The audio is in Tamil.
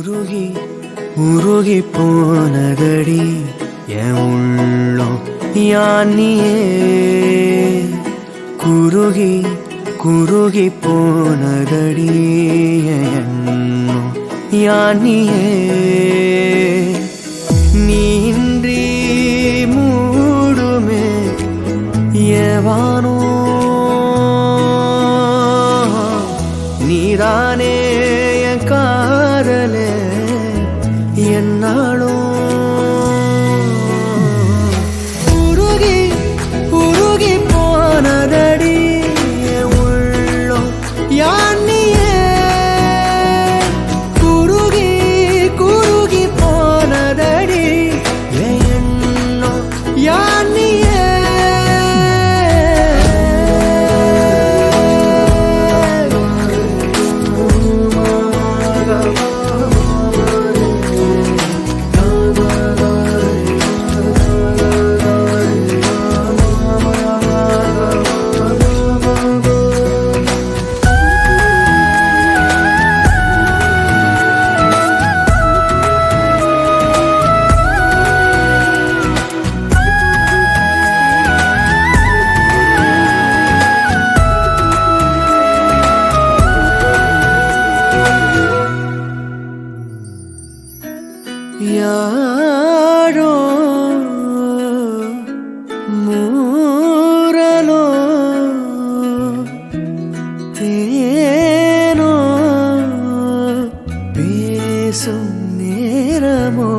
உருகி உருகி போனதடி என் உள்ளம் யானியே குருகி குருகி போனதடி என் எண்ணம் யானியே நீன்றி மூடுமே ஏவானோ நீதானே என் காதலே என்னாலும் உருகி உருகி போனதடி என் உள்ளம் யானியே குருகி குருகி போனதடி என் எண்ணம் யானியே யாரோ மூரலோ தேனோ பேசும் நேரமோ